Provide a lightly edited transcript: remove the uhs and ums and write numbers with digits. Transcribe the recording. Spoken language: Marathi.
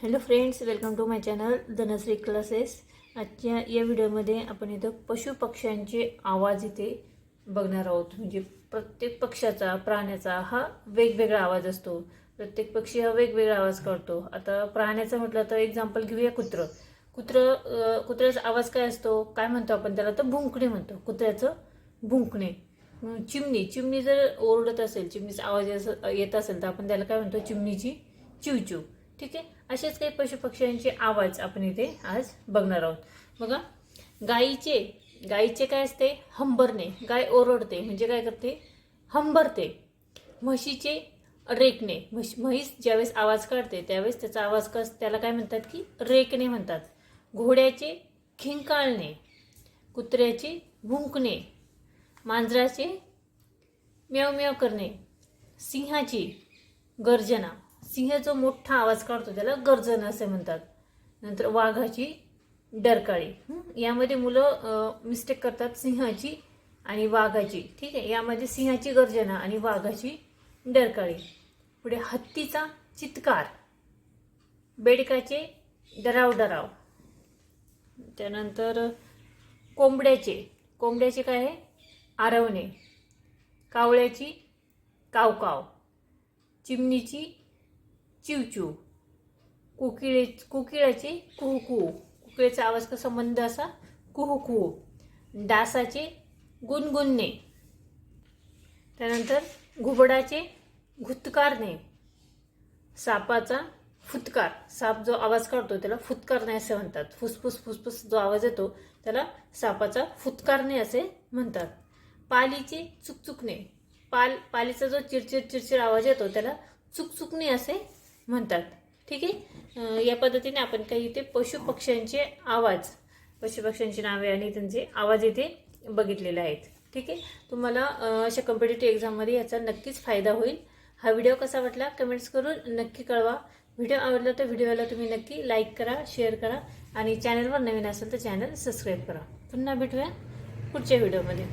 Hello friends, welcome to my channel Dhanashree classes. आजच्या या व्हिडिओमध्ये आपण इथं पशु पक्ष्यांचे आवाज इथे बघणार आहोत. म्हणजे प्रत्येक पक्ष्याचा, प्राण्याचा हा वेगवेगळा आवाज असतो. प्रत्येक पक्षी हा वेगवेगळा आवाज करतो. आता प्राण्याचं म्हटलं तर एक्झाम्पल घेऊया कुत्र्याचा आवाज काय असतो, काय म्हणतो आपण त्याला, तर भुंकणे म्हणतो. कुत्र्याचं भुंकणे. चिमणी जर ओरडत असेल, चिमणीचा आवाज येत असेल तर आपण त्याला काय म्हणतो, चिमणीची चिवचिव. ठीक आहे. असेच काही पशुपक्ष्यांचे आवाज आपण इथे आज बघणार आहोत. बघा, गाईचे काय असते, हंबरणे. गाय ओरडते म्हणजे काय करते, हंबरते. म्हशीचे रेकणे. म्हैस ज्यावेळेस आवाज काढते त्यावेळेस त्याचा आवाज त्याला काय म्हणतात की रेकणे म्हणतात. घोड्याचे खिंकाळणे. कुत्र्याचे भुंकणे. मांजराचे म्याव म्याव करणे. सिंहाची गर्जना. सिंह जो मोठा आवाज काढतो त्याला गर्जना असे म्हणतात. नंतर वाघाची डरकाळी. यामध्ये मुलं मिस्टेक करतात, सिंहाची आणि वाघाची. ठीक आहे. यामध्ये सिंहाची गर्जना आणि वाघाची डरकाळी. पुढे हत्तीचा चित्कार. बेडकाचे डराव. त्यानंतर कोंबड्याचे काय आहे, आरवणे. कावळ्याची कावकाव. चिमणीची चिवचिव. कोकिळाचे कुहू. कोकिळेचा आवाज कसा मंद असा कुहू. डासाचे गुणगुणणे. त्यानंतर घुबडाचे घुतकारणे. सापाचा फुतकार. साप जो आवाज काढतो त्याला फुतकारणे असे म्हणतात. फुसफुस जो आवाज येतो त्याला सापाचा फुतकारणे असे म्हणतात. पालीचे चुकचुकणे. पालीचा जो चिरचिर आवाज येतो त्याला चुकचुकणे असे म्हणतात. ठीक आहे. या पद्धतीने आपण काही इथे पशुपक्ष्यांची नावे आणि त्यांचे आवाज इथे बघितलेले आहेत. ठीक आहे. तुम्हाला अशा कॉम्पिटिटिव्ह एक्झाममध्ये याचा नक्कीच फायदा होईल. हा व्हिडिओ कसा वाटला कमेंट्स करून नक्की कळवा. व्हिडिओ आवडला तर व्हिडिओला तुम्ही नक्की लाईक करा, शेअर करा आणि चॅनलवर नवीन असेल तर चॅनल सबस्क्राईब करा. पुन्हा भेटूया पुढच्या व्हिडिओमध्ये.